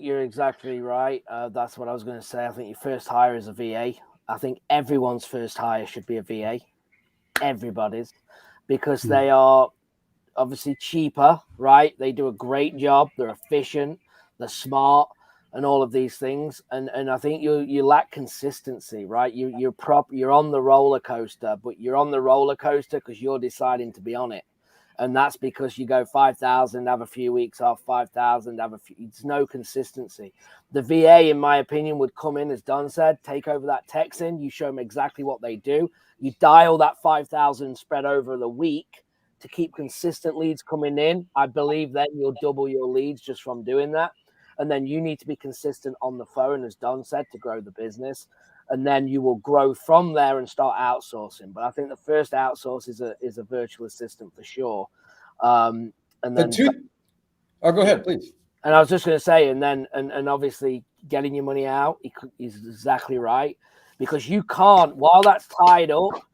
you're exactly right. That's what I was going to say. I think your first hire is a VA. I think everyone's first hire should be a VA. Everybody's, because they are obviously cheaper, right? They do a great job. They're efficient. They're smart, and all of these things. And I think you lack consistency, right? You're on the roller coaster, but you're on the roller coaster because you're deciding to be on it, and that's because you go 5,000, have a few weeks off, 5,000, have a few. It's no consistency. The VA, in my opinion, would come in, as Don said, take over that texting. You show them exactly what they do. You dial that 5,000 spread over the week to keep consistent leads coming in. I believe then you'll double your leads just from doing that. And then you need to be consistent on the phone, as Don said, to grow the business. And then you will grow from there and start outsourcing. But I think the first outsource is a virtual assistant for sure. And then go ahead, please. And I was just going to say, and obviously getting your money out is exactly right, because you can't, while that's tied up,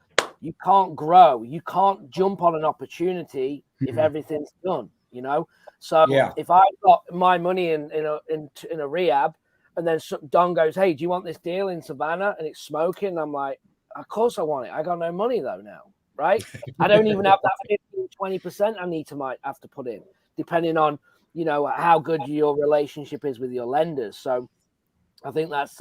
you can't grow. You can't jump on an opportunity if everything's done, you know? So if I got my money in a rehab, and then Don goes, hey, do you want this deal in Savannah? And it's smoking. I'm like, of course I want it. I got no money though now, right? I don't even have that 15-20% might have to put in, depending on, you know, how good your relationship is with your lenders. So I think that's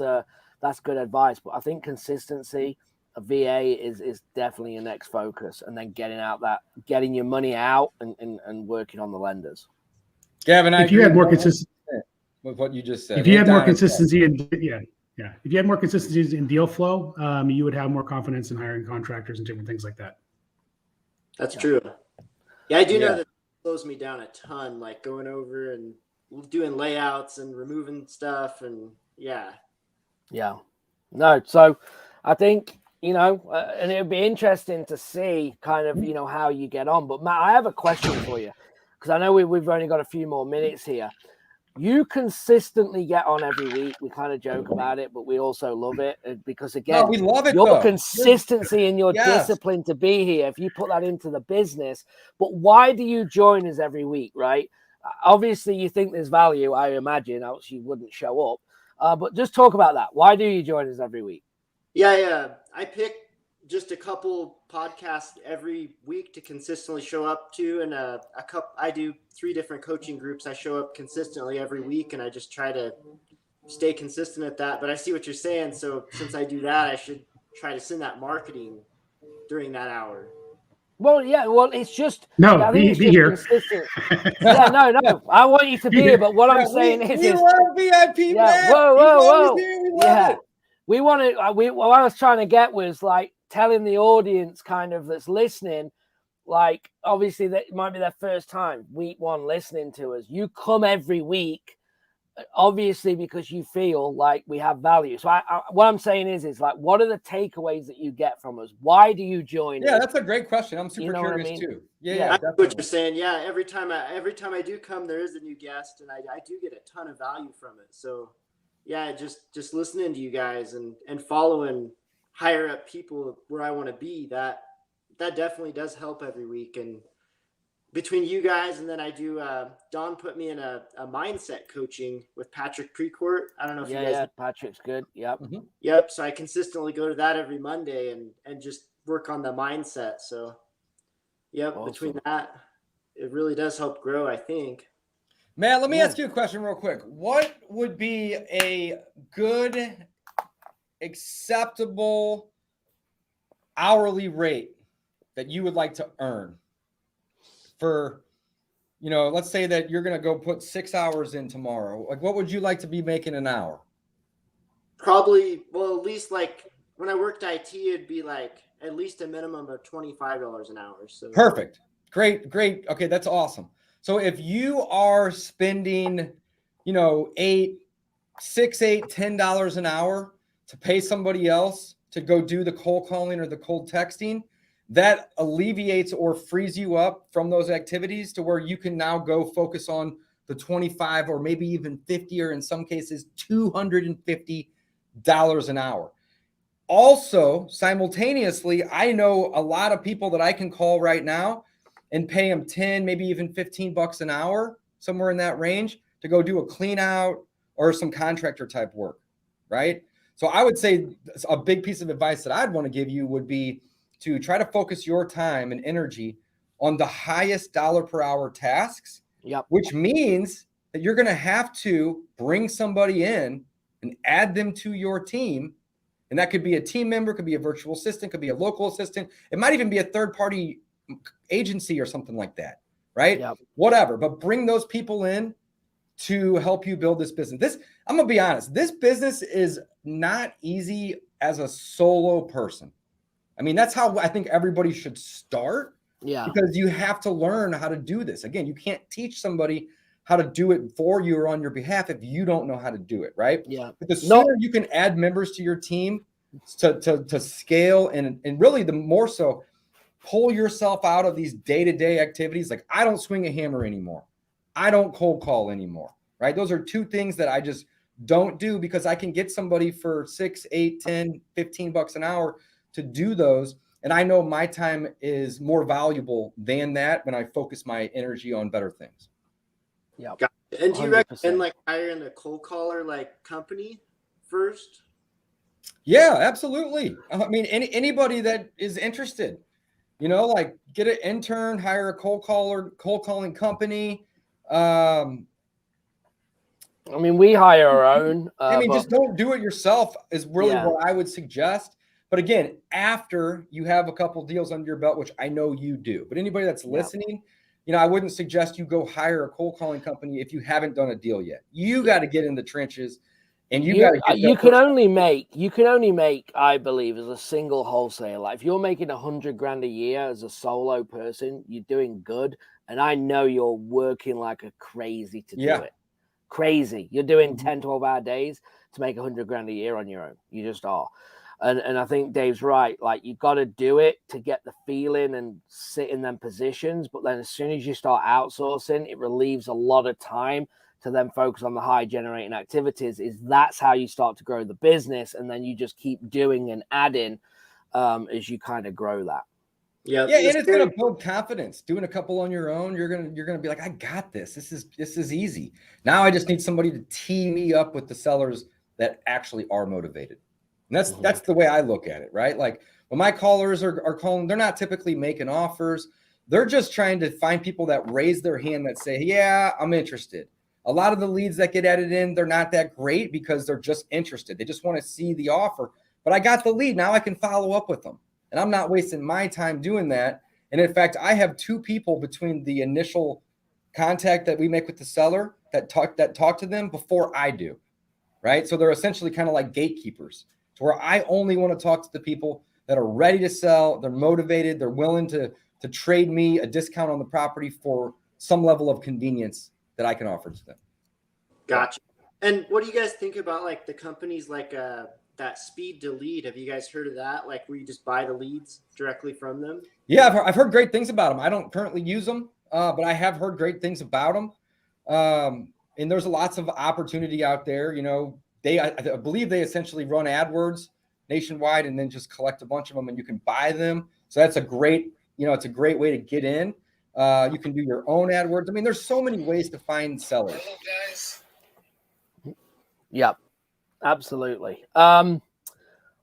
good advice. But I think consistency, a VA is definitely your next focus, and then getting your money out and working on the lenders. Gavin, if you had more consistency with what you just said, if you had more consistency if you had more consistency in deal flow, you would have more confidence in hiring contractors and different things like that. That's true. Yeah, I do know that it slows me down a ton, like going over and doing layouts and removing stuff, and no. So I think, you know, and it would be interesting to see kind of, you know, how you get on. But Matt, I have a question for you, because I know we've only got a few more minutes here. You consistently get on every week. We kind of joke about it, but we also love it because, again, we love it, your consistency and your discipline to be here, if you put that into the business. But why do you join us every week, right? Obviously, you think there's value, I imagine, else you wouldn't show up. But just talk about that. Why do you join us every week? Yeah. I pick just a couple podcasts every week to consistently show up to, and I do 3 different coaching groups. I show up consistently every week, and I just try to stay consistent at that. But I see what you're saying. So since I do that, I should try to send that marketing during that hour. Well, yeah. Well, it's just be here. Consistent. No. I want you to be here, but what I'm saying is, we love VIP. Yeah. Man. Whoa. We love it. We want to. What I was trying to get was like telling the audience kind of that's listening, like obviously that might be their first time, week 1, listening to us. You come every week, obviously, because you feel like we have value. So what I'm saying is like, what are the takeaways that you get from us? Why do you join us? Yeah, that's a great question. I'm super curious too. Yeah, I know what you're saying. Yeah, every time I do come, there is a new guest, and I do get a ton of value from it. So yeah, just listening to you guys and following higher up people where I want to be, that definitely does help every week. And between you guys, and then I do, Don put me in a mindset coaching with Patrick Precourt. I don't know if you guys. Yeah, Patrick's good. Yep. Mm-hmm. Yep. So I consistently go to that every Monday and just work on the mindset. So, yep. Awesome. Between that, it really does help grow, I think. Matt, let me ask you a question real quick. What would be a good, acceptable hourly rate that you would like to earn for, let's say that you're going to go put 6 hours in tomorrow. Like, what would you like to be making an hour? Probably, well, at least like when I worked IT, it'd be like at least a minimum of $25 an hour. So Perfect. Great. Okay, that's awesome. So if you are spending, $8, $10 an hour to pay somebody else to go do the cold calling or the cold texting, that alleviates or frees you up from those activities to where you can now go focus on the 25 or maybe even 50, or in some cases $250 an hour. Also, simultaneously, I know a lot of people that I can call right now and pay them 10, maybe even $15 an hour, somewhere in that range, to go do a clean out or some contractor type work, right? So I would say a big piece of advice that I'd want to give you would be to try to focus your time and energy on the highest dollar per hour tasks, which means that you're going to have to bring somebody in and add them to your team. And that could be a team member, could be a virtual assistant, could be a local assistant. It might even be a third-party agency or something like that, right? Whatever. But bring those people in to help you build this business. I'm going to be honest, this business is not easy as a solo person. I mean, that's how I think everybody should start. Yeah. Because you have to learn how to do this. Again, you can't teach somebody how to do it for you or on your behalf if you don't know how to do it, right? Yeah. But the sooner you can add members to your team to scale and really the more so pull yourself out of these day-to-day activities. Like, I don't swing a hammer anymore. I don't cold call anymore, right? Those are two things that I just don't do because I can get somebody for $6, $8, $10, $15 an hour to do those. And I know my time is more valuable than that when I focus my energy on better things. Yeah. And do you recommend like hiring a cold caller like company first? Yeah, absolutely. I mean, anybody that is interested, like get an intern, hire a cold calling company. I mean, we hire our own. Just don't do it yourself is really what I would suggest. But again, after you have a couple deals under your belt, which I know you do, but anybody that's listening, I wouldn't suggest you go hire a cold calling company if you haven't done a deal yet. You got to get in the trenches, and you can only make, I believe, as a single wholesaler. Like if you're making $100,000 a year as a solo person, you're doing good. And I know you're working like a crazy to do it. Crazy. You're doing 10, 12-hour days to make $100,000 a year on your own. You just are. And I think Dave's right. Like, you got to do it to get the feeling and sit in them positions. But then as soon as you start outsourcing, it relieves a lot of time to then focus on the high generating activities. That's how you start to grow the business. And then you just keep doing and adding as you kind of grow that. Yeah, and it's going to build confidence. Doing a couple on your own, you're going to be like, I got this. This is easy. Now I just need somebody to tee me up with the sellers that actually are motivated. And that's the way I look at it, right? Like when my callers are calling, they're not typically making offers. They're just trying to find people that raise their hand that say, yeah, I'm interested. A lot of the leads that get added in, they're not that great because they're just interested. They just want to see the offer. But I got the lead. Now I can follow up with them. And I'm not wasting my time doing that. And in fact, I have two people between the initial contact that we make with the seller that talk to them before I do, right? So they're essentially kind of like gatekeepers, to where I only want to talk to the people that are ready to sell. They're motivated. They're willing to trade me a discount on the property for some level of convenience that I can offer to them. Gotcha. And what do you guys think about like the companies like that Speed to Lead? Have you guys heard of that? Like where you just buy the leads directly from them? Yeah, I've heard great things about them. I don't currently use them, but I have heard great things about them. And there's lots of opportunity out there. I believe they essentially run AdWords nationwide, and then just collect a bunch of them and you can buy them. So that's a great, it's a great way to get in. You can do your own AdWords. I mean, there's so many ways to find sellers. Yep, absolutely. All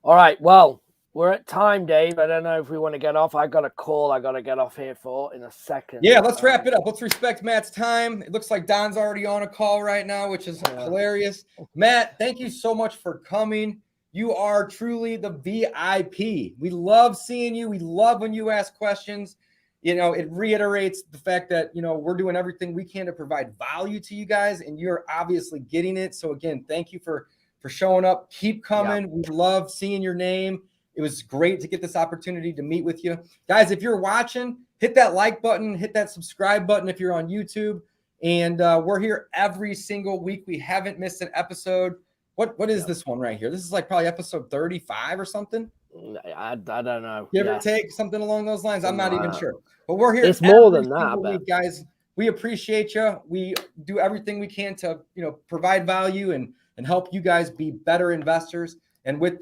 right. Well, we're at time, Dave. I don't know if we want to get off. I got a call I got to get off here for in a second. Yeah, let's wrap it up. Let's respect Matt's time. It looks like Don's already on a call right now, which is hilarious. Matt, thank you so much for coming. You are truly the VIP. We love seeing you. We love when you ask questions. It reiterates the fact that, we're doing everything we can to provide value to you guys, and you're obviously getting it. So again, thank you for showing up. Keep coming. We love seeing your name. It was great to get this opportunity to meet with you. Guys, if you're watching, hit that like button, hit that subscribe button if you're on YouTube. And we're here every single week. We haven't missed an episode. What is this one right here? This is like probably episode 35 or something. I don't know. Give or take, something along those lines. I'm not even sure. But we're here. It's more than that, week, guys. We appreciate you. We do everything we can to, provide value and help you guys be better investors. And with that,